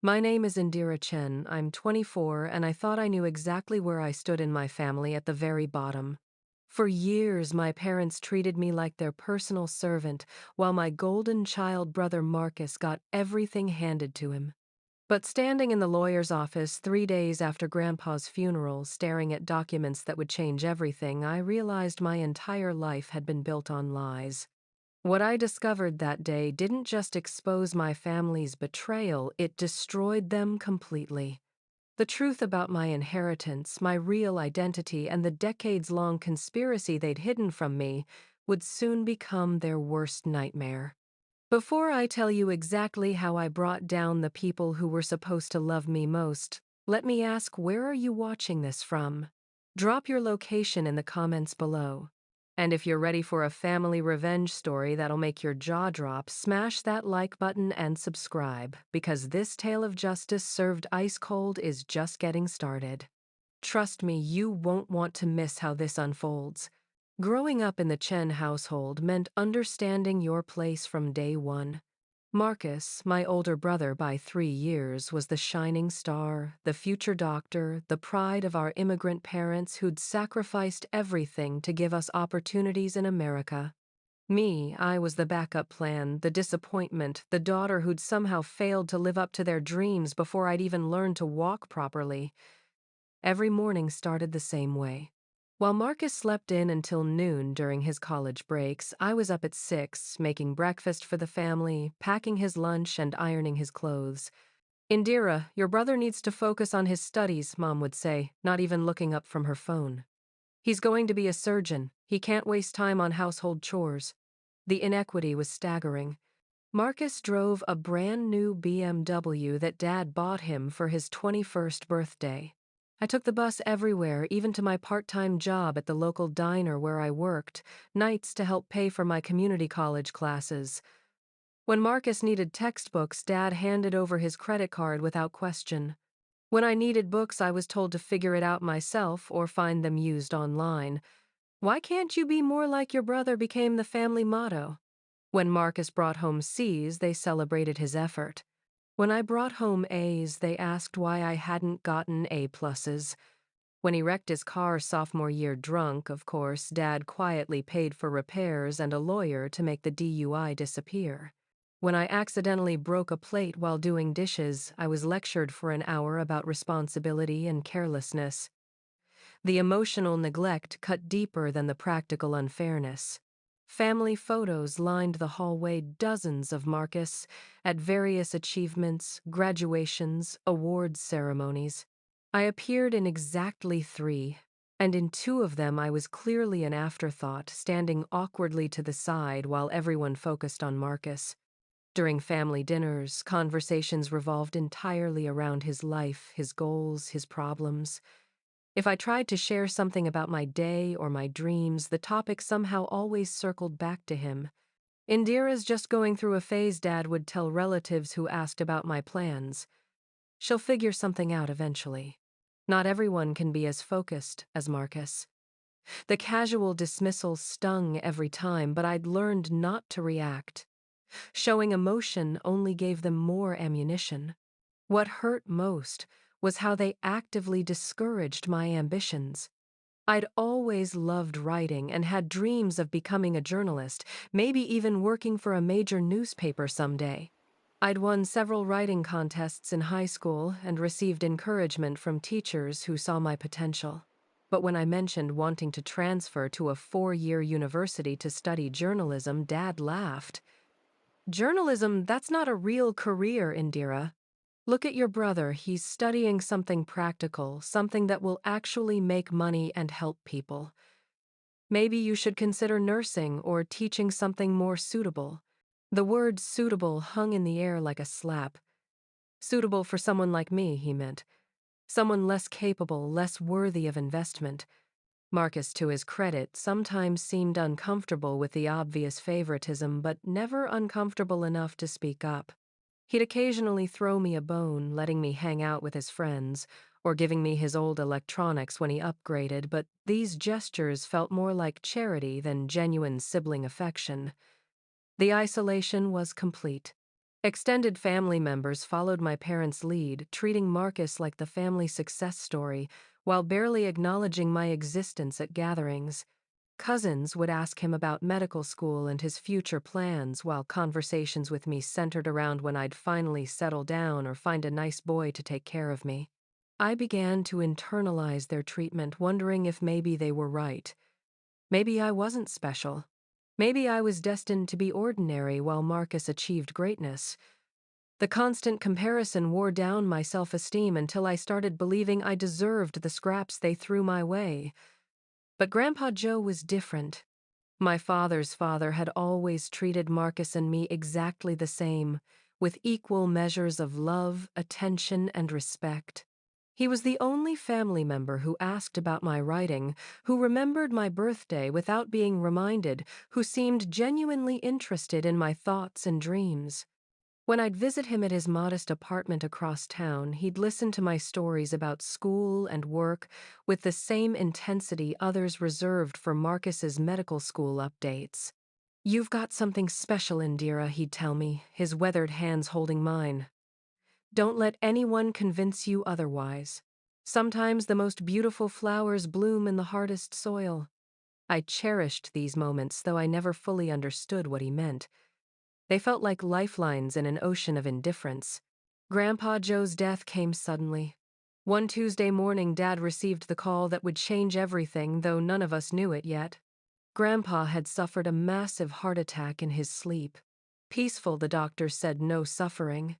My name is Indira Chen. I'm 24, and I thought I knew exactly where I stood in my family at the very bottom. For years, my parents treated me like their personal servant, while my golden child brother Marcus got everything handed to him. But standing in the lawyer's office 3 days after Grandpa's funeral, staring at documents that would change everything, I realized my entire life had been built on lies. What I discovered that day didn't just expose my family's betrayal, it destroyed them completely. The truth about my inheritance, my real identity, and the decades-long conspiracy they'd hidden from me would soon become their worst nightmare. Before I tell you exactly how I brought down the people who were supposed to love me most, let me ask, where are you watching this from? Drop your location in the comments below. And if you're ready for a family revenge story that'll make your jaw drop, smash that like button and subscribe, because this tale of justice served ice cold is just getting started. Trust me, you won't want to miss how this unfolds. Growing up in the Chen household meant understanding your place from day one. Marcus, my older brother by 3 years, was the shining star, the future doctor, the pride of our immigrant parents who'd sacrificed everything to give us opportunities in America. Me, I was the backup plan, the disappointment, the daughter who'd somehow failed to live up to their dreams before I'd even learned to walk properly. Every morning started the same way. While Marcus slept in until noon during his college breaks, I was up at 6, making breakfast for the family, packing his lunch, and ironing his clothes. Indira, your brother needs to focus on his studies, Mom would say, not even looking up from her phone. He's going to be a surgeon. He can't waste time on household chores. The inequity was staggering. Marcus drove a brand new BMW that Dad bought him for his 21st birthday. I took the bus everywhere, even to my part-time job at the local diner where I worked, nights to help pay for my community college classes. When Marcus needed textbooks, Dad handed over his credit card without question. When I needed books, I was told to figure it out myself or find them used online. "Why can't you be more like your brother?" became the family motto. When Marcus brought home C's, they celebrated his effort. When I brought home A's, they asked why I hadn't gotten A pluses. When he wrecked his car sophomore year drunk, of course, Dad quietly paid for repairs and a lawyer to make the DUI disappear. When I accidentally broke a plate while doing dishes, I was lectured for an hour about responsibility and carelessness. The emotional neglect cut deeper than the practical unfairness. Family photos lined the hallway, dozens of Marcus, at various achievements, graduations, awards ceremonies. I appeared in exactly 3, and in 2 of them I was clearly an afterthought, standing awkwardly to the side while everyone focused on Marcus. During family dinners, conversations revolved entirely around his life, his goals, his problems. If I tried to share something about my day or my dreams, the topic somehow always circled back to him. "Indira's just going through a phase," Dad would tell relatives who asked about my plans. "She'll figure something out eventually." Not everyone can be as focused as Marcus. The casual dismissal stung every time, but I'd learned not to react. Showing emotion only gave them more ammunition. What hurt most was how they actively discouraged my ambitions. I'd always loved writing and had dreams of becoming a journalist, maybe even working for a major newspaper someday. I'd won several writing contests in high school and received encouragement from teachers who saw my potential. But when I mentioned wanting to transfer to a 4-year university to study journalism, Dad laughed. "Journalism, that's not a real career, Indira. Look at your brother. He's studying something practical, something that will actually make money and help people. Maybe you should consider nursing or teaching something more suitable." The word suitable hung in the air like a slap. Suitable for someone like me, he meant. Someone less capable, less worthy of investment. Marcus, to his credit, sometimes seemed uncomfortable with the obvious favoritism, but never uncomfortable enough to speak up. He'd occasionally throw me a bone, letting me hang out with his friends, or giving me his old electronics when he upgraded, but these gestures felt more like charity than genuine sibling affection. The isolation was complete. Extended family members followed my parents' lead, treating Marcus like the family success story, while barely acknowledging my existence at gatherings. Cousins would ask him about medical school and his future plans, while conversations with me centered around when I'd finally settle down or find a nice boy to take care of me. I began to internalize their treatment, wondering if maybe they were right. Maybe I wasn't special. Maybe I was destined to be ordinary while Marcus achieved greatness. The constant comparison wore down my self-esteem until I started believing I deserved the scraps they threw my way. But Grandpa Joe was different. My father's father had always treated Marcus and me exactly the same, with equal measures of love, attention, and respect. He was the only family member who asked about my writing, who remembered my birthday without being reminded, who seemed genuinely interested in my thoughts and dreams. When I'd visit him at his modest apartment across town, he'd listen to my stories about school and work with the same intensity others reserved for Marcus's medical school updates. "You've got something special, Indira," he'd tell me, his weathered hands holding mine. "Don't let anyone convince you otherwise. Sometimes the most beautiful flowers bloom in the hardest soil." I cherished these moments, though I never fully understood what he meant. They felt like lifelines in an ocean of indifference. Grandpa Joe's death came suddenly. One Tuesday morning, Dad received the call that would change everything, though none of us knew it yet. Grandpa had suffered a massive heart attack in his sleep. Peaceful, the doctors said, no suffering.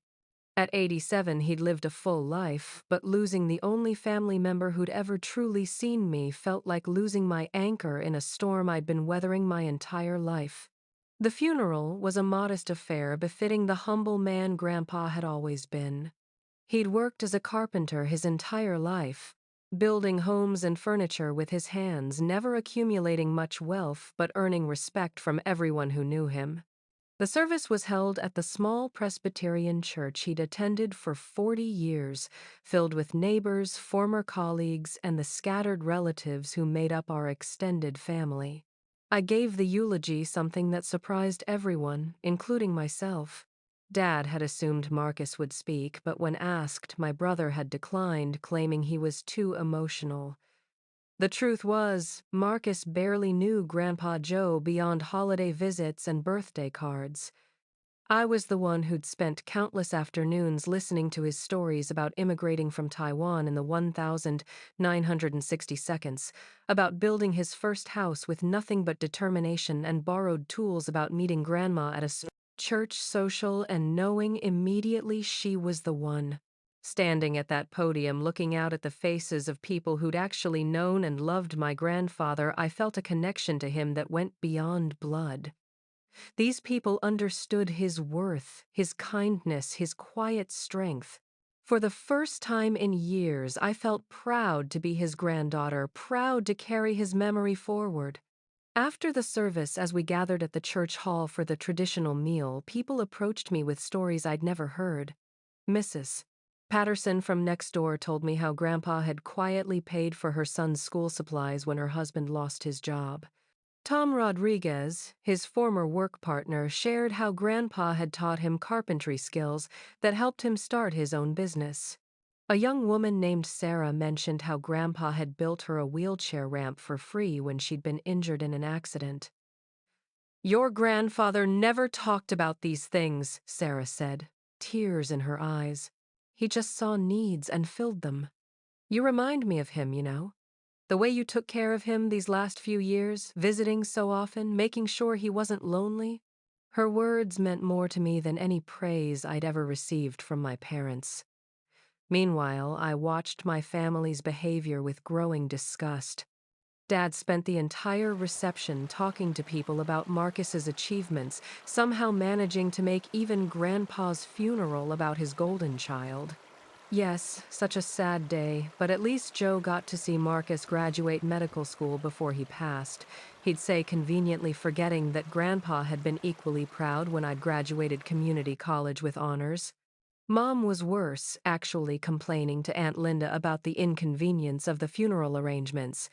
At 87, he'd lived a full life, but losing the only family member who'd ever truly seen me felt like losing my anchor in a storm I'd been weathering my entire life. The funeral was a modest affair befitting the humble man Grandpa had always been. He'd worked as a carpenter his entire life, building homes and furniture with his hands, never accumulating much wealth but earning respect from everyone who knew him. The service was held at the small Presbyterian church he'd attended for 40 years, filled with neighbors, former colleagues, and the scattered relatives who made up our extended family. I gave the eulogy, something that surprised everyone, including myself. Dad had assumed Marcus would speak, but when asked, my brother had declined, claiming he was too emotional. The truth was, Marcus barely knew Grandpa Joe beyond holiday visits and birthday cards. I was the one who'd spent countless afternoons listening to his stories about immigrating from Taiwan in the 1960 seconds, about building his first house with nothing but determination and borrowed tools, about meeting Grandma at a church social and knowing immediately she was the one. Standing at that podium, looking out at the faces of people who'd actually known and loved my grandfather, I felt a connection to him that went beyond blood. These people understood his worth, his kindness, his quiet strength. For the first time in years, I felt proud to be his granddaughter, proud to carry his memory forward. After the service, as we gathered at the church hall for the traditional meal, people approached me with stories I'd never heard. Mrs. Patterson from next door told me how Grandpa had quietly paid for her son's school supplies when her husband lost his job. Tom Rodriguez, his former work partner, shared how Grandpa had taught him carpentry skills that helped him start his own business. A young woman named Sarah mentioned how Grandpa had built her a wheelchair ramp for free when she'd been injured in an accident. "Your grandfather never talked about these things," Sarah said, tears in her eyes. "He just saw needs and filled them. You remind me of him, you know. The way you took care of him these last few years, visiting so often, making sure he wasn't lonely." Her words meant more to me than any praise I'd ever received from my parents. Meanwhile, I watched my family's behavior with growing disgust. Dad spent the entire reception talking to people about Marcus's achievements, somehow managing to make even Grandpa's funeral about his golden child. Yes, such a sad day, but at least Joe got to see Marcus graduate medical school before he passed. He'd say, conveniently forgetting that Grandpa had been equally proud when I'd graduated community college with honors. Mom was worse, actually complaining to Aunt Linda about the inconvenience of the funeral arrangements.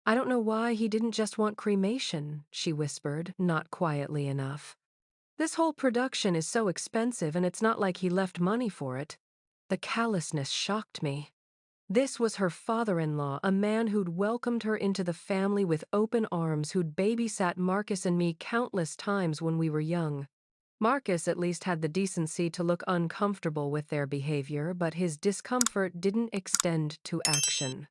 "I don't know why he didn't just want cremation," she whispered, not quietly enough. This whole production is so expensive and it's not like he left money for it. The callousness shocked me. This was her father-in-law, a man who'd welcomed her into the family with open arms, who'd babysat Marcus and me countless times when we were young. Marcus at least had the decency to look uncomfortable with their behavior, but his discomfort didn't extend to action.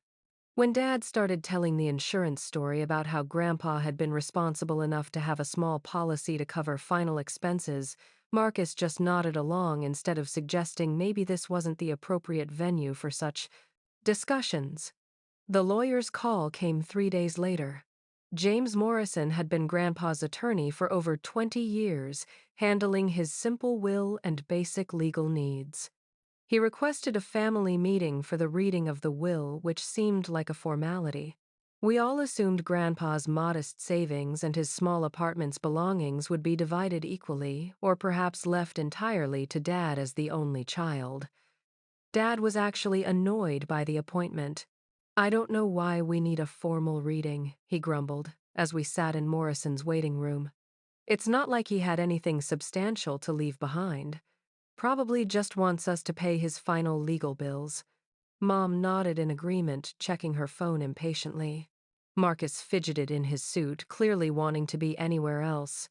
When Dad started telling the insurance story about how Grandpa had been responsible enough to have a small policy to cover final expenses, Marcus just nodded along instead of suggesting maybe this wasn't the appropriate venue for such discussions. The lawyer's call came 3 days later. James Morrison had been Grandpa's attorney for over 20 years, handling his simple will and basic legal needs. He requested a family meeting for the reading of the will, which seemed like a formality. We all assumed Grandpa's modest savings and his small apartment's belongings would be divided equally, or perhaps left entirely to Dad as the only child. Dad was actually annoyed by the appointment. "I don't know why we need a formal reading," he grumbled, as we sat in Morrison's waiting room. "It's not like he had anything substantial to leave behind. Probably just wants us to pay his final legal bills." Mom nodded in agreement, checking her phone impatiently. Marcus fidgeted in his suit, clearly wanting to be anywhere else.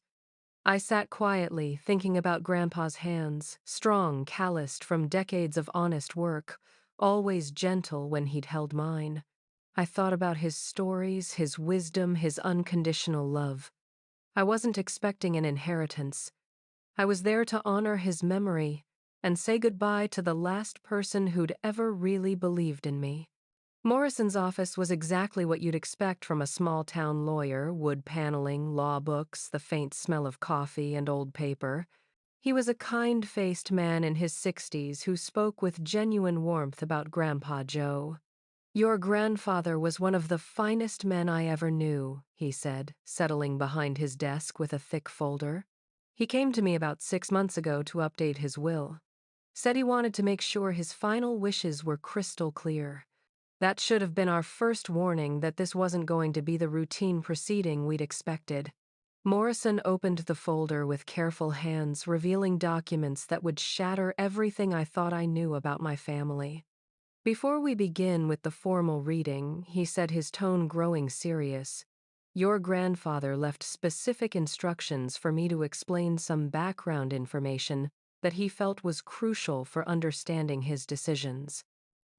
I sat quietly, thinking about Grandpa's hands, strong, calloused from decades of honest work, always gentle when he'd held mine. I thought about his stories, his wisdom, his unconditional love. I wasn't expecting an inheritance. I was there to honor his memory and say goodbye to the last person who'd ever really believed in me. Morrison's office was exactly what you'd expect from a small-town lawyer: wood paneling, law books, the faint smell of coffee and old paper. He was a kind-faced man in his 60s who spoke with genuine warmth about Grandpa Joe. "Your grandfather was one of the finest men I ever knew," he said, settling behind his desk with a thick folder. "He came to me about 6 months ago to update his will. Said he wanted to make sure his final wishes were crystal clear. That should have been our first warning that this wasn't going to be the routine proceeding we'd expected." Morrison opened the folder with careful hands, revealing documents that would shatter everything I thought I knew about my family. "Before we begin with the formal reading," he said, his tone growing serious, "your grandfather left specific instructions for me to explain some background information that he felt was crucial for understanding his decisions."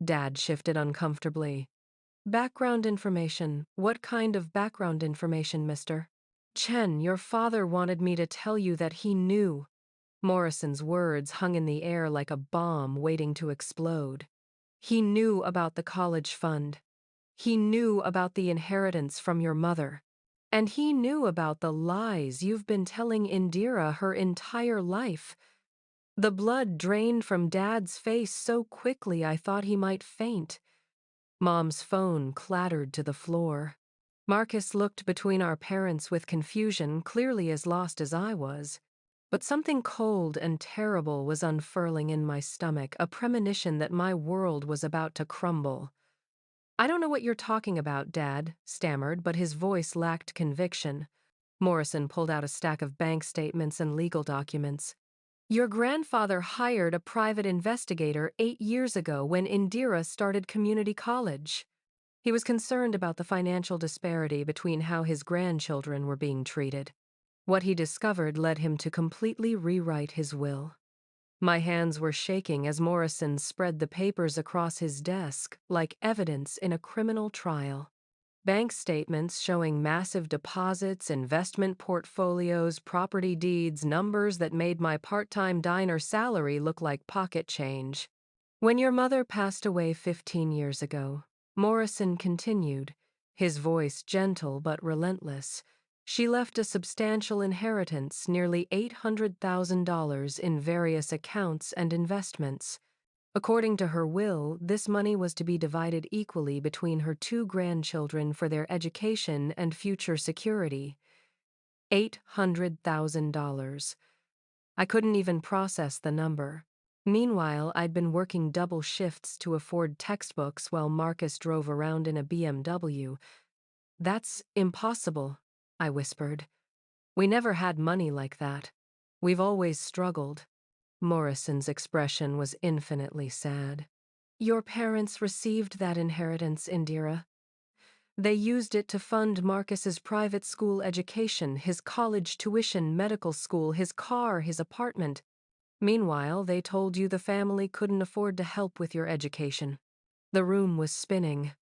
Dad shifted uncomfortably. "Background information? What kind of background information, mister?" "Chen, your father wanted me to tell you that he knew." Morrison's words hung in the air like a bomb waiting to explode. "He knew about the college fund. He knew about the inheritance from your mother. And he knew about the lies you've been telling Indira her entire life." The blood drained from Dad's face so quickly I thought he might faint. Mom's phone clattered to the floor. Marcus looked between our parents with confusion, clearly as lost as I was. But something cold and terrible was unfurling in my stomach, a premonition that my world was about to crumble. "I don't know what you're talking about, Dad," stammered, but his voice lacked conviction. Morrison pulled out a stack of bank statements and legal documents. "Your grandfather hired a private investigator 8 years ago when Indira started community college. He was concerned about the financial disparity between how his grandchildren were being treated. What he discovered led him to completely rewrite his will." My hands were shaking as Morrison spread the papers across his desk like evidence in a criminal trial. Bank statements showing massive deposits, investment portfolios, property deeds, numbers that made my part-time diner salary look like pocket change. "When your mother passed away 15 years ago," Morrison continued, his voice gentle but relentless, "she left a substantial inheritance, nearly $800,000 in various accounts and investments. According to her will, this money was to be divided equally between her two grandchildren for their education and future security. $800,000. I couldn't even process the number. Meanwhile, I'd been working double shifts to afford textbooks while Marcus drove around in a BMW. "That's impossible," I whispered. "We never had money like that." We've always struggled. Morrison's expression was infinitely sad. Your parents received that inheritance, Indira. They used it to fund Marcus's private school education, his college tuition, medical school, his car, his apartment. Meanwhile, they told you the family couldn't afford to help with your education. The room was spinning.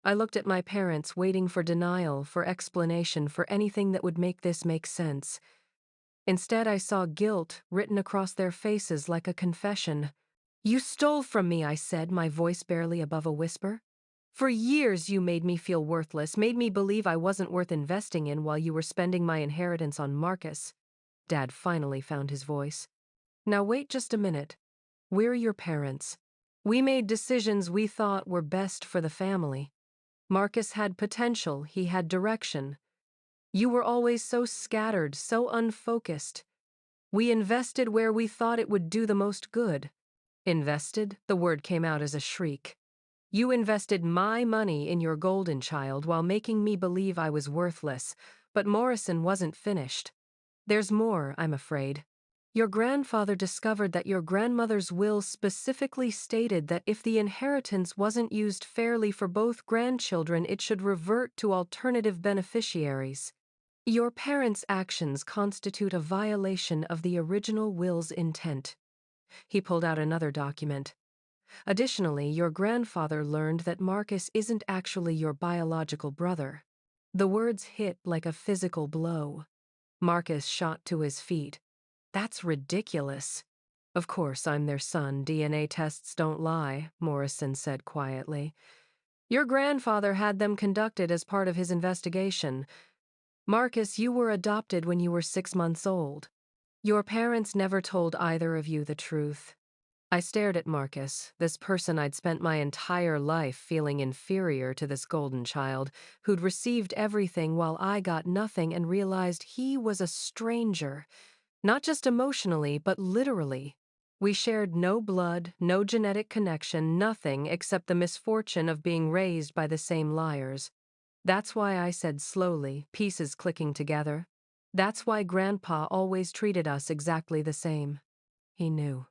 I looked at my parents, waiting for denial, for explanation, for anything that would make this make sense. Instead, I saw guilt written across their faces like a confession. You stole from me, I said, my voice barely above a whisper. For years you made me feel worthless, made me believe I wasn't worth investing in while you were spending my inheritance on Marcus. Dad finally found his voice. Now wait just a minute. We're your parents. We made decisions we thought were best for the family. Marcus had potential, he had direction. You were always so scattered, so unfocused. We invested where we thought it would do the most good. Invested? The word came out as a shriek. You invested my money in your golden child while making me believe I was worthless, but Morrison wasn't finished. There's more, I'm afraid. Your grandfather discovered that your grandmother's will specifically stated that if the inheritance wasn't used fairly for both grandchildren, it should revert to alternative beneficiaries. Your parents' actions constitute a violation of the original will's intent. He pulled out another document. Additionally, your grandfather learned that Marcus isn't actually your biological brother. The words hit like a physical blow. Marcus shot to his feet. That's ridiculous. Of course, I'm their son. DNA tests don't lie, Morrison said quietly. Your grandfather had them conducted as part of his investigation. Marcus, you were adopted when you were 6 months old. Your parents never told either of you the truth. I stared at Marcus, this person I'd spent my entire life feeling inferior to this golden child, who'd received everything while I got nothing, and realized he was a stranger. Not just emotionally, but literally. We shared no blood, no genetic connection, nothing except the misfortune of being raised by the same liars. That's why I said slowly, pieces clicking together. That's why Grandpa always treated us exactly the same. He knew.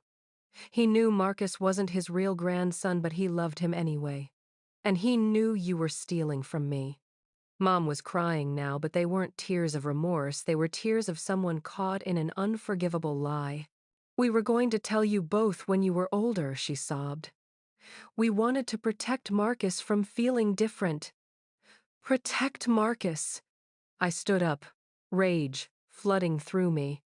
He knew Marcus wasn't his real grandson, but he loved him anyway. And he knew you were stealing from me. Mom was crying now, but they weren't tears of remorse. They were tears of someone caught in an unforgivable lie. We were going to tell you both when you were older, she sobbed. We wanted to protect Marcus from feeling different. Protect Marcus. I stood up, rage flooding through me.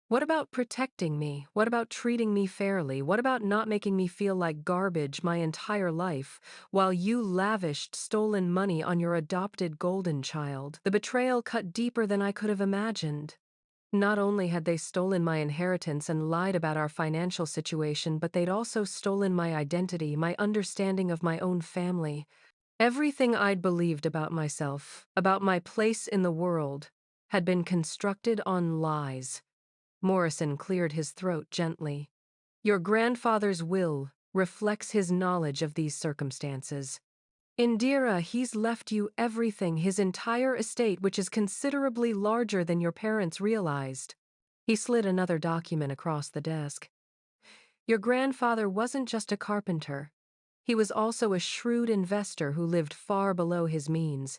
What about protecting me? What about treating me fairly? What about not making me feel like garbage my entire life, while you lavished stolen money on your adopted golden child? The betrayal cut deeper than I could have imagined. Not only had they stolen my inheritance and lied about our financial situation, but they'd also stolen my identity, my understanding of my own family. Everything I'd believed about myself, about my place in the world, had been constructed on lies. Morrison cleared his throat gently. Your grandfather's will reflects his knowledge of these circumstances. Indira, he's left you everything, his entire estate, which is considerably larger than your parents realized. He slid another document across the desk. Your grandfather wasn't just a carpenter. He was also a shrewd investor who lived far below his means.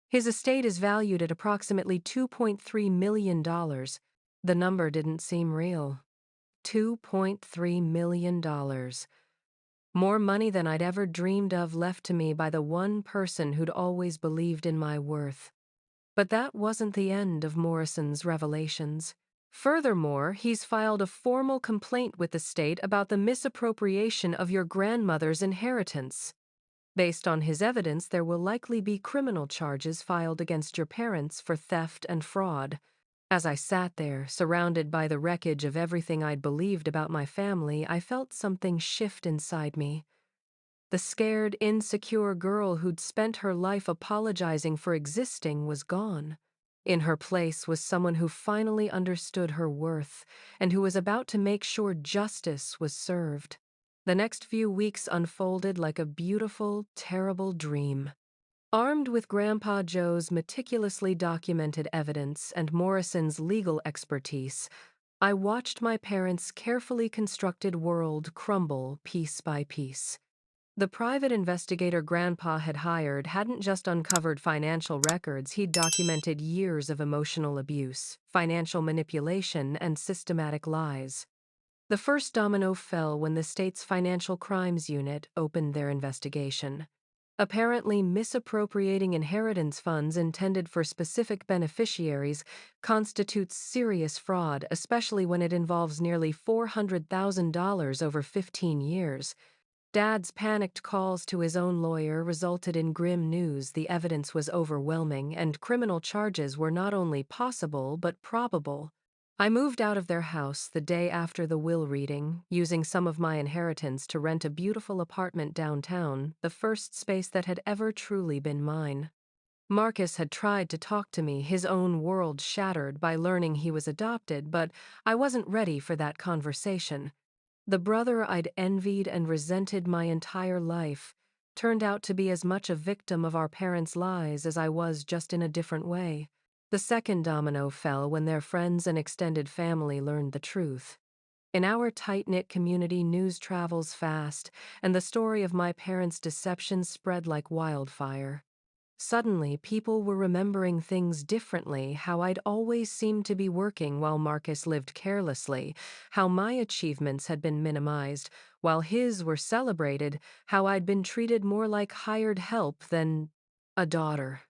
His estate is valued at approximately $2.3 million. The number didn't seem real. $2.3 million. More money than I'd ever dreamed of left to me by the one person who'd always believed in my worth. But that wasn't the end of Morrison's revelations. Furthermore, he's filed a formal complaint with the state about the misappropriation of your grandmother's inheritance. Based on his evidence, there will likely be criminal charges filed against your parents for theft and fraud. As I sat there, surrounded by the wreckage of everything I'd believed about my family, I felt something shift inside me. The scared, insecure girl who'd spent her life apologizing for existing was gone. In her place was someone who finally understood her worth and who was about to make sure justice was served. The next few weeks unfolded like a beautiful, terrible dream. Armed with Grandpa Joe's meticulously documented evidence and Morrison's legal expertise, I watched my parents' carefully constructed world crumble piece by piece. The private investigator Grandpa had hired hadn't just uncovered financial records, he'd documented years of emotional abuse, financial manipulation, and systematic lies. The first domino fell when the state's Financial Crimes Unit opened their investigation. Apparently, misappropriating inheritance funds intended for specific beneficiaries constitutes serious fraud, especially when it involves nearly $400,000 over 15 years. Dad's panicked calls to his own lawyer resulted in grim news. The evidence was overwhelming, and criminal charges were not only possible but probable. I moved out of their house the day after the will reading, using some of my inheritance to rent a beautiful apartment downtown, the first space that had ever truly been mine. Marcus had tried to talk to me, his own world shattered by learning he was adopted, but I wasn't ready for that conversation. The brother I'd envied and resented my entire life turned out to be as much a victim of our parents' lies as I was, just in a different way. The second domino fell when their friends and extended family learned the truth. In our tight-knit community, news travels fast, and the story of my parents' deception spread like wildfire. Suddenly, people were remembering things differently, how I'd always seemed to be working while Marcus lived carelessly, how my achievements had been minimized, while his were celebrated, how I'd been treated more like hired help than a daughter.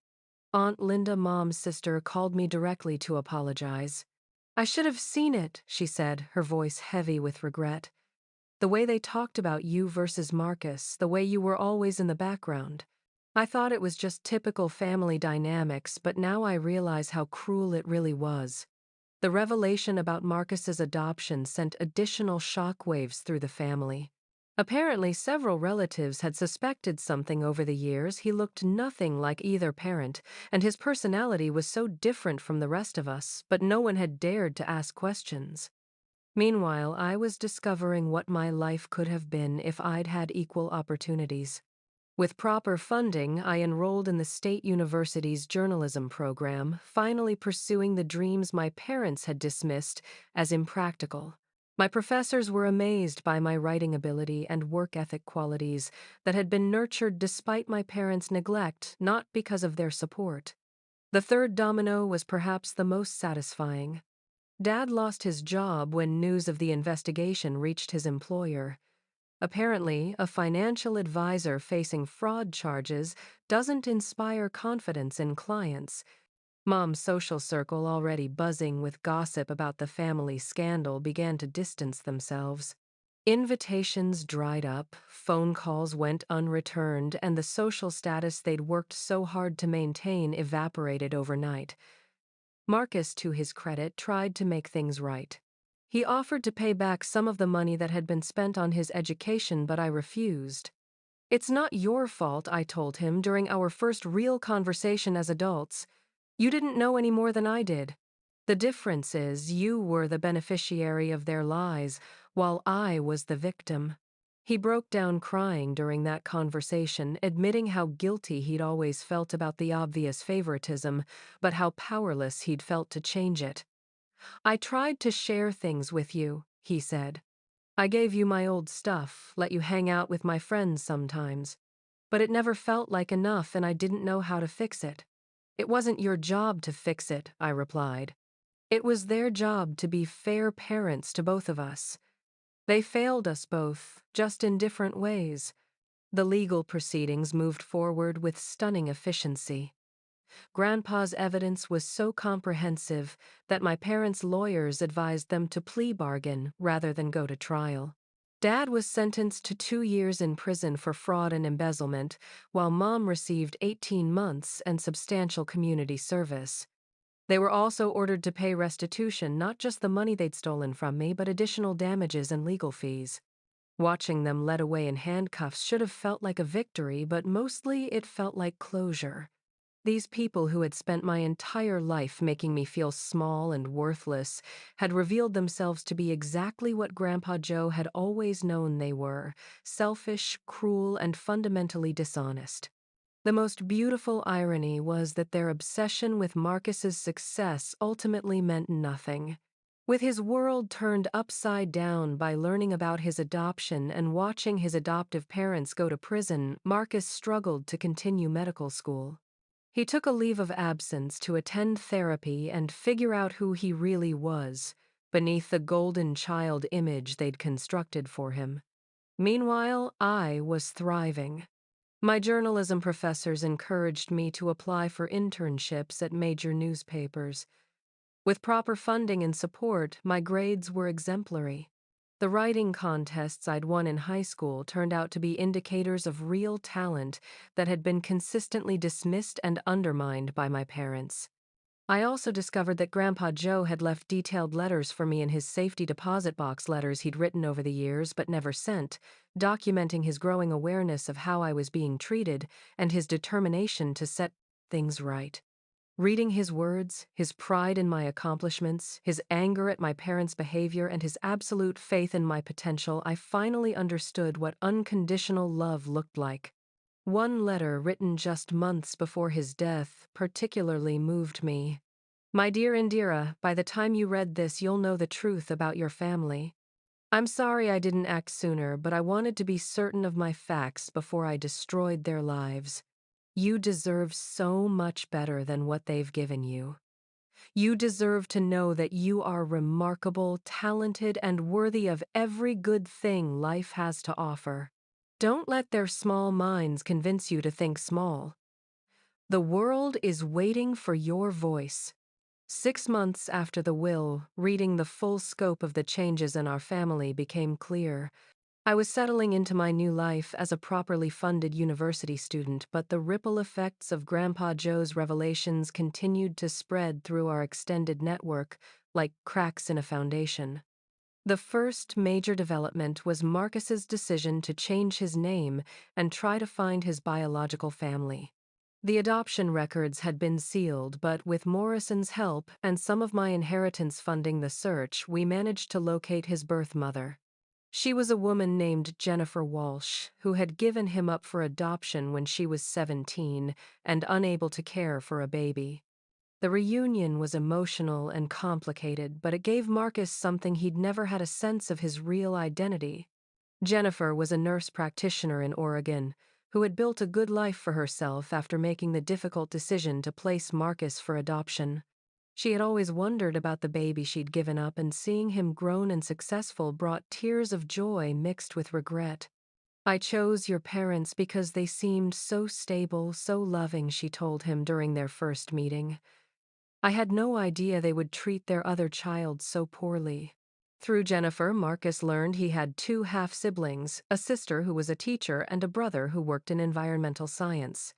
Aunt Linda, Mom's sister, called me directly to apologize. "I should have seen it," she said, her voice heavy with regret. "The way they talked about you versus Marcus, the way you were always in the background. I thought it was just typical family dynamics, but now I realize how cruel it really was." The revelation about Marcus's adoption sent additional shockwaves through the family. Apparently, several relatives had suspected something over the years. He looked nothing like either parent, and his personality was so different from the rest of us, but no one had dared to ask questions. Meanwhile, I was discovering what my life could have been if I'd had equal opportunities. With proper funding, I enrolled in the state university's journalism program, finally pursuing the dreams my parents had dismissed as impractical. My professors were amazed by my writing ability and work ethic qualities that had been nurtured despite my parents' neglect, not because of their support. The third domino was perhaps the most satisfying. Dad lost his job when news of the investigation reached his employer. Apparently, a financial advisor facing fraud charges doesn't inspire confidence in clients. Mom's social circle, already buzzing with gossip about the family scandal, began to distance themselves. Invitations dried up, phone calls went unreturned, and the social status they'd worked so hard to maintain evaporated overnight. Marcus, to his credit, tried to make things right. He offered to pay back some of the money that had been spent on his education, but I refused. "It's not your fault," I told him during our first real conversation as adults. "You didn't know any more than I did. The difference is you were the beneficiary of their lies, while I was the victim." He broke down crying during that conversation, admitting how guilty he'd always felt about the obvious favoritism, but how powerless he'd felt to change it. "I tried to share things with you," he said. "I gave you my old stuff, let you hang out with my friends sometimes. But it never felt like enough, and I didn't know how to fix it." "It wasn't your job to fix it," I replied. "It was their job to be fair parents to both of us. They failed us both, just in different ways." The legal proceedings moved forward with stunning efficiency. Grandpa's evidence was so comprehensive that my parents' lawyers advised them to plea bargain rather than go to trial. Dad was sentenced to 2 years in prison for fraud and embezzlement, while Mom received 18 months and substantial community service. They were also ordered to pay restitution, not just the money they'd stolen from me, but additional damages and legal fees. Watching them led away in handcuffs should have felt like a victory, but mostly it felt like closure. These people who had spent my entire life making me feel small and worthless had revealed themselves to be exactly what Grandpa Joe had always known they were: selfish, cruel, and fundamentally dishonest. The most beautiful irony was that their obsession with Marcus's success ultimately meant nothing. With his world turned upside down by learning about his adoption and watching his adoptive parents go to prison, Marcus struggled to continue medical school. He took a leave of absence to attend therapy and figure out who he really was, beneath the golden child image they'd constructed for him. Meanwhile, I was thriving. My journalism professors encouraged me to apply for internships at major newspapers. With proper funding and support, my grades were exemplary. The writing contests I'd won in high school turned out to be indicators of real talent that had been consistently dismissed and undermined by my parents. I also discovered that Grandpa Joe had left detailed letters for me in his safety deposit box, letters he'd written over the years but never sent, documenting his growing awareness of how I was being treated and his determination to set things right. Reading his words, his pride in my accomplishments, his anger at my parents' behavior, and his absolute faith in my potential, I finally understood what unconditional love looked like. One letter, written just months before his death, particularly moved me. "My dear Indira, by the time you read this, you'll know the truth about your family. I'm sorry I didn't act sooner, but I wanted to be certain of my facts before I destroyed their lives. You deserve so much better than what they've given you. You deserve to know that you are remarkable, talented, and worthy of every good thing life has to offer. Don't let their small minds convince you to think small. The world is waiting for your voice." 6 months after the will, reading the full scope of the changes in our family became clear. I was settling into my new life as a properly funded university student, but the ripple effects of Grandpa Joe's revelations continued to spread through our extended network like cracks in a foundation. The first major development was Marcus's decision to change his name and try to find his biological family. The adoption records had been sealed, but with Morrison's help and some of my inheritance funding the search, we managed to locate his birth mother. She was a woman named Jennifer Walsh, who had given him up for adoption when she was 17 and unable to care for a baby. The reunion was emotional and complicated, but it gave Marcus something he'd never had: a sense of his real identity. Jennifer was a nurse practitioner in Oregon who had built a good life for herself after making the difficult decision to place Marcus for adoption. She had always wondered about the baby she'd given up, and seeing him grown and successful brought tears of joy mixed with regret. "I chose your parents because they seemed so stable, so loving," she told him during their first meeting. "I had no idea they would treat their other child so poorly." Through Jennifer, Marcus learned he had two half-siblings, a sister who was a teacher and a brother who worked in environmental science.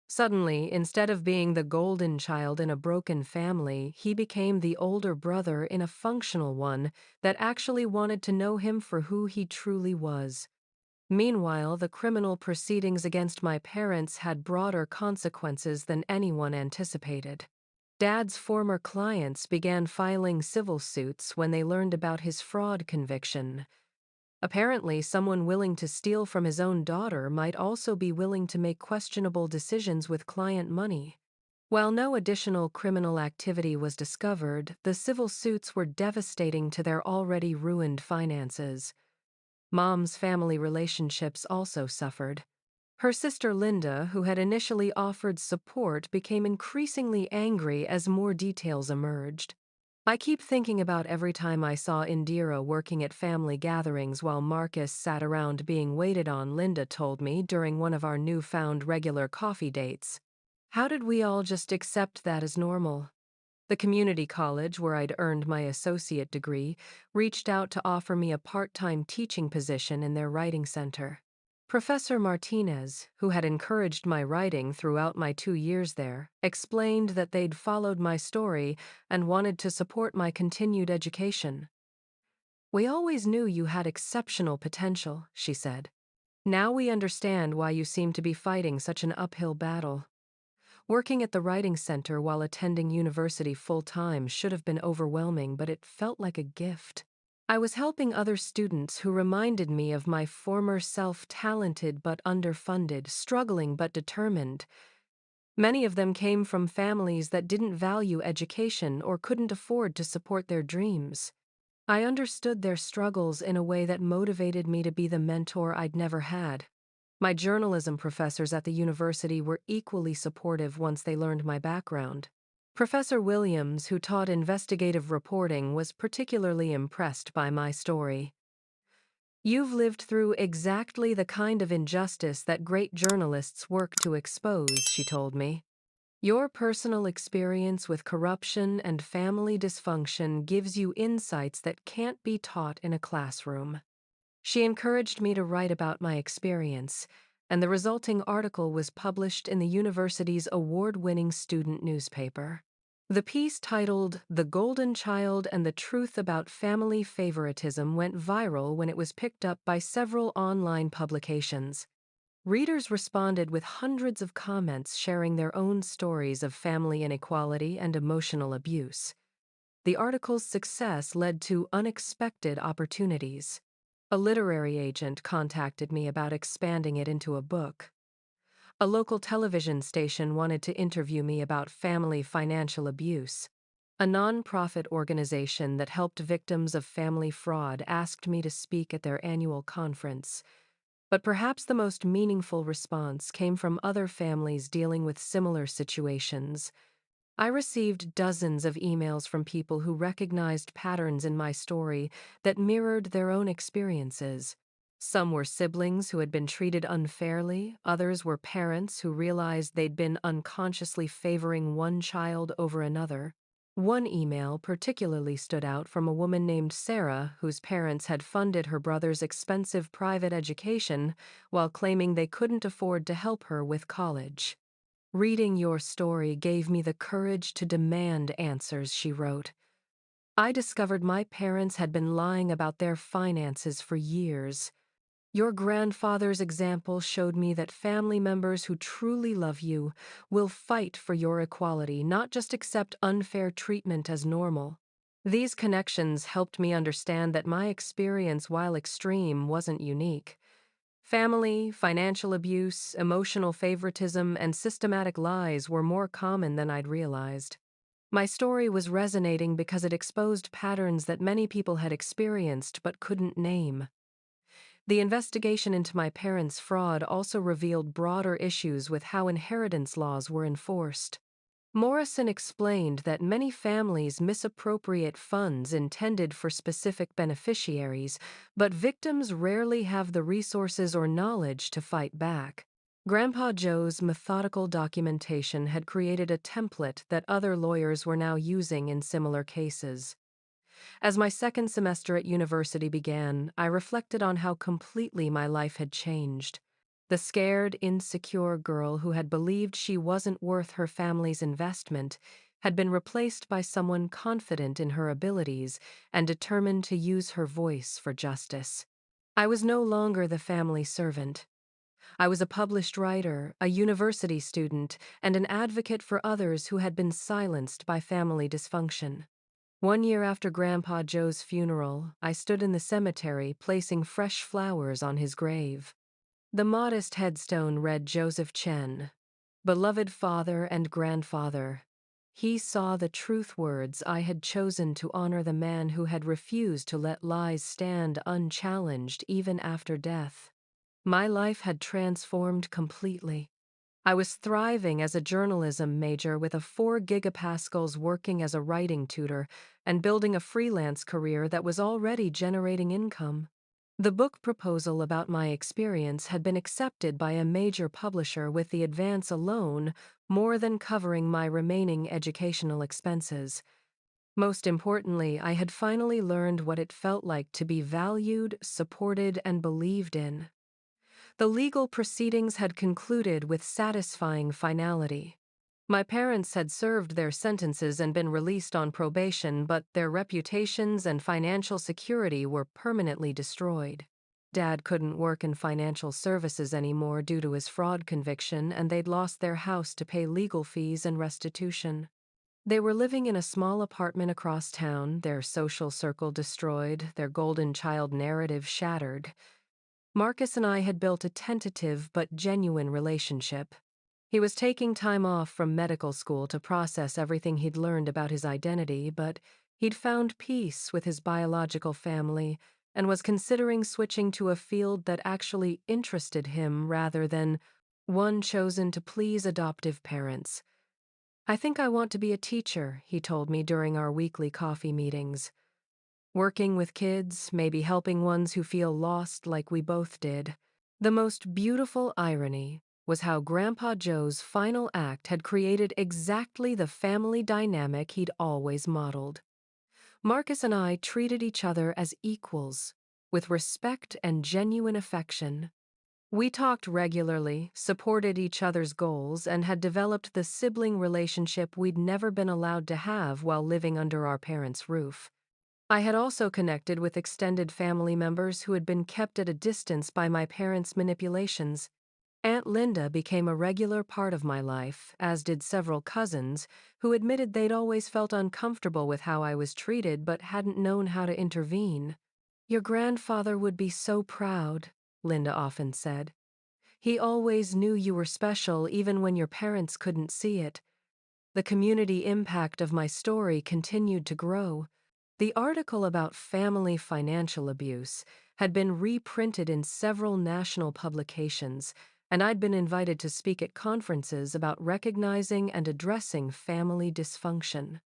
Suddenly, instead of being the golden child in a broken family, he became the older brother in a functional one that actually wanted to know him for who he truly was. Meanwhile, the criminal proceedings against my parents had broader consequences than anyone anticipated. Dad's former clients began filing civil suits when they learned about his fraud conviction. Apparently, someone willing to steal from his own daughter might also be willing to make questionable decisions with client money. While no additional criminal activity was discovered, the civil suits were devastating to their already ruined finances. Mom's family relationships also suffered. Her sister Linda, who had initially offered support, became increasingly angry as more details emerged. "I keep thinking about every time I saw Indira working at family gatherings while Marcus sat around being waited on," Linda told me during one of our newfound regular coffee dates. "How did we all just accept that as normal?" The community college, where I'd earned my associate degree, reached out to offer me a part-time teaching position in their writing center. Professor Martinez, who had encouraged my writing throughout my 2 years there, explained that they'd followed my story and wanted to support my continued education. "We always knew you had exceptional potential," she said. "Now we understand why you seem to be fighting such an uphill battle." Working at the writing center while attending university full-time should have been overwhelming, but it felt like a gift. I was helping other students who reminded me of my former self, talented but underfunded, struggling but determined. Many of them came from families that didn't value education or couldn't afford to support their dreams. I understood their struggles in a way that motivated me to be the mentor I'd never had. My journalism professors at the university were equally supportive once they learned my background. Professor Williams, who taught investigative reporting, was particularly impressed by my story. "You've lived through exactly the kind of injustice that great journalists work to expose," she told me. "Your personal experience with corruption and family dysfunction gives you insights that can't be taught in a classroom." She encouraged me to write about my experience, and the resulting article was published in the university's award-winning student newspaper. The piece, titled "The Golden Child and the Truth About Family Favoritism," went viral when it was picked up by several online publications. Readers responded with hundreds of comments sharing their own stories of family inequality and emotional abuse. The article's success led to unexpected opportunities. A literary agent contacted me about expanding it into a book. A local television station wanted to interview me about family financial abuse. A nonprofit organization that helped victims of family fraud asked me to speak at their annual conference. But perhaps the most meaningful response came from other families dealing with similar situations. I received dozens of emails from people who recognized patterns in my story that mirrored their own experiences. Some were siblings who had been treated unfairly, others were parents who realized they'd been unconsciously favoring one child over another. One email particularly stood out from a woman named Sarah, whose parents had funded her brother's expensive private education while claiming they couldn't afford to help her with college. "Reading your story gave me the courage to demand answers," she wrote. "I discovered my parents had been lying about their finances for years. Your grandfather's example showed me that family members who truly love you will fight for your equality, not just accept unfair treatment as normal." These connections helped me understand that my experience, while extreme, wasn't unique. Family, financial abuse, emotional favoritism, and systematic lies were more common than I'd realized. My story was resonating because it exposed patterns that many people had experienced but couldn't name. The investigation into my parents' fraud also revealed broader issues with how inheritance laws were enforced. Morrison explained that many families misappropriate funds intended for specific beneficiaries, but victims rarely have the resources or knowledge to fight back. Grandpa Joe's methodical documentation had created a template that other lawyers were now using in similar cases. As my second semester at university began, I reflected on how completely my life had changed. The scared, insecure girl who had believed she wasn't worth her family's investment had been replaced by someone confident in her abilities and determined to use her voice for justice. I was no longer the family servant. I was a published writer, a university student, and an advocate for others who had been silenced by family dysfunction. One year after Grandpa Joe's funeral, I stood in the cemetery placing fresh flowers on his grave. The modest headstone read Joseph Chen, "Beloved father and grandfather." He saw the truth words I had chosen to honor the man who had refused to let lies stand unchallenged even after death. My life had transformed completely. I was thriving as a journalism major with a 4 gigapascals, working as a writing tutor and building a freelance career that was already generating income. The book proposal about my experience had been accepted by a major publisher, with the advance alone more than covering my remaining educational expenses. Most importantly, I had finally learned what it felt like to be valued, supported, and believed in. The legal proceedings had concluded with satisfying finality. My parents had served their sentences and been released on probation, but their reputations and financial security were permanently destroyed. Dad couldn't work in financial services anymore due to his fraud conviction, and they'd lost their house to pay legal fees and restitution. They were living in a small apartment across town, their social circle destroyed, their golden child narrative shattered. Marcus and I had built a tentative but genuine relationship. He was taking time off from medical school to process everything he'd learned about his identity, but he'd found peace with his biological family and was considering switching to a field that actually interested him rather than one chosen to please adoptive parents. "I think I want to be a teacher," he told me during our weekly coffee meetings. Working with kids, maybe helping ones who feel lost like we both did. The most beautiful irony was how Grandpa Joe's final act had created exactly the family dynamic he'd always modeled. Marcus and I treated each other as equals, with respect and genuine affection. We talked regularly, supported each other's goals, and had developed the sibling relationship we'd never been allowed to have while living under our parents' roof. I had also connected with extended family members who had been kept at a distance by my parents' manipulations. Aunt Linda became a regular part of my life, as did several cousins, who admitted they'd always felt uncomfortable with how I was treated but hadn't known how to intervene. "Your grandfather would be so proud," Linda often said. "He always knew you were special even when your parents couldn't see it." The community impact of my story continued to grow. The article about family financial abuse had been reprinted in several national publications, and I'd been invited to speak at conferences about recognizing and addressing family dysfunction.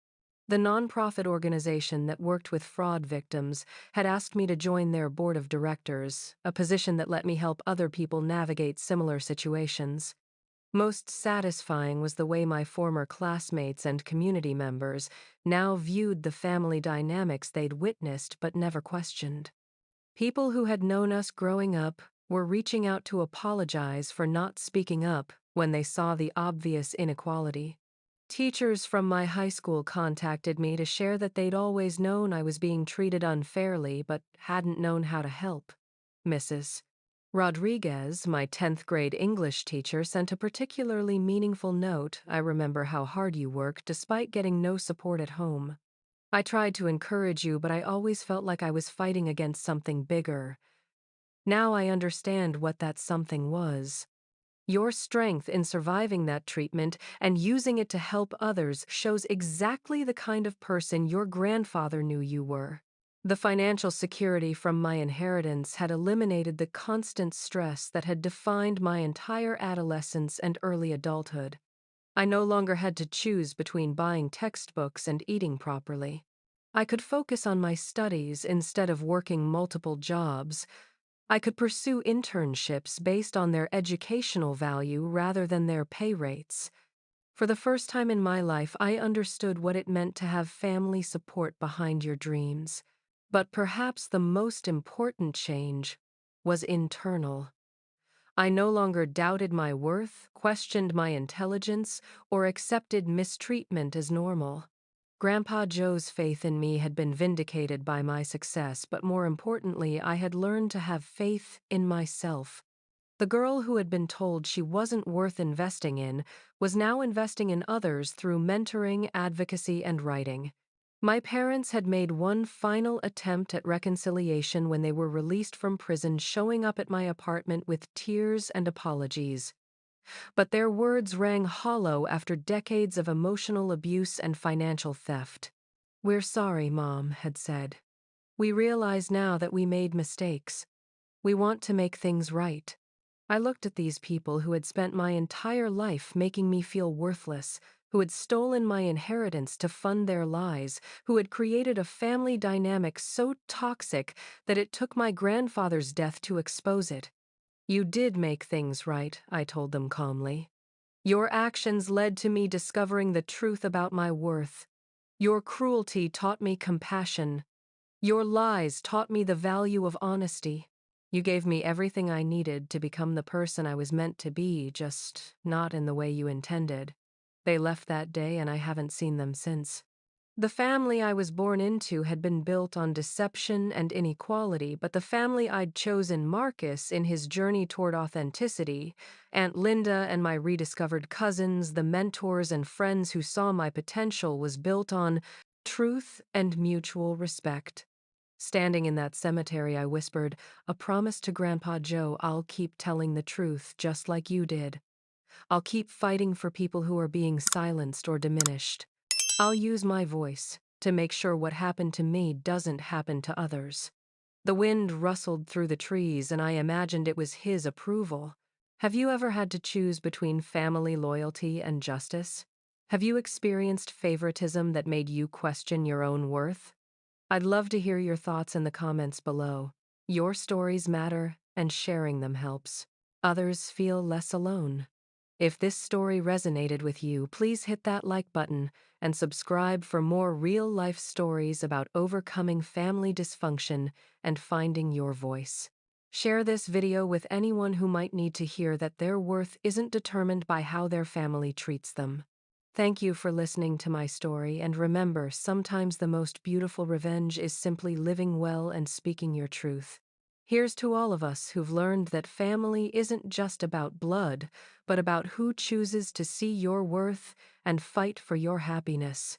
The nonprofit organization that worked with fraud victims had asked me to join their board of directors, a position that let me help other people navigate similar situations. Most satisfying was the way my former classmates and community members now viewed the family dynamics they'd witnessed but never questioned. People who had known us growing up were reaching out to apologize for not speaking up when they saw the obvious inequality. Teachers from my high school contacted me to share that they'd always known I was being treated unfairly but hadn't known how to help. Mrs. Rodriguez, my 10th grade English teacher, sent a particularly meaningful note. "I remember how hard you work despite getting no support at home. I tried to encourage you, but I always felt like I was fighting against something bigger. Now I understand what that something was. Your strength in surviving that treatment and using it to help others shows exactly the kind of person your grandfather knew you were." The financial security from my inheritance had eliminated the constant stress that had defined my entire adolescence and early adulthood. I no longer had to choose between buying textbooks and eating properly. I could focus on my studies instead of working multiple jobs. I could pursue internships based on their educational value rather than their pay rates. For the first time in my life, I understood what it meant to have family support behind your dreams. But perhaps the most important change was internal. I no longer doubted my worth, questioned my intelligence, or accepted mistreatment as normal. Grandpa Joe's faith in me had been vindicated by my success, but more importantly, I had learned to have faith in myself. The girl who had been told she wasn't worth investing in was now investing in others through mentoring, advocacy, and writing. My parents had made one final attempt at reconciliation when they were released from prison, showing up at my apartment with tears and apologies. But their words rang hollow after decades of emotional abuse and financial theft. "We're sorry," Mom had said. "We realize now that we made mistakes. We want to make things right." I looked at these people who had spent my entire life making me feel worthless, who had stolen my inheritance to fund their lies, who had created a family dynamic so toxic that it took my grandfather's death to expose it. "You did make things right," I told them calmly. "Your actions led to me discovering the truth about my worth. Your cruelty taught me compassion. Your lies taught me the value of honesty. You gave me everything I needed to become the person I was meant to be, just not in the way you intended." They left that day, and I haven't seen them since. The family I was born into had been built on deception and inequality, but the family I'd chosen, Marcus, in his journey toward authenticity, Aunt Linda and my rediscovered cousins, the mentors and friends who saw my potential, was built on truth and mutual respect. Standing in that cemetery, I whispered, "A promise to Grandpa Joe, I'll keep telling the truth just like you did." I'll keep fighting for people who are being silenced or diminished. I'll use my voice to make sure what happened to me doesn't happen to others. The wind rustled through the trees, and I imagined it was his approval. Have you ever had to choose between family loyalty and justice? Have you experienced favoritism that made you question your own worth? I'd love to hear your thoughts in the comments below. Your stories matter, and sharing them helps. Others feel less alone. If this story resonated with you, please hit that like button and subscribe for more real-life stories about overcoming family dysfunction and finding your voice. Share this video with anyone who might need to hear that their worth isn't determined by how their family treats them. Thank you for listening to my story, and remember, sometimes the most beautiful revenge is simply living well and speaking your truth. Here's to all of us who've learned that family isn't just about blood, but about who chooses to see your worth and fight for your happiness.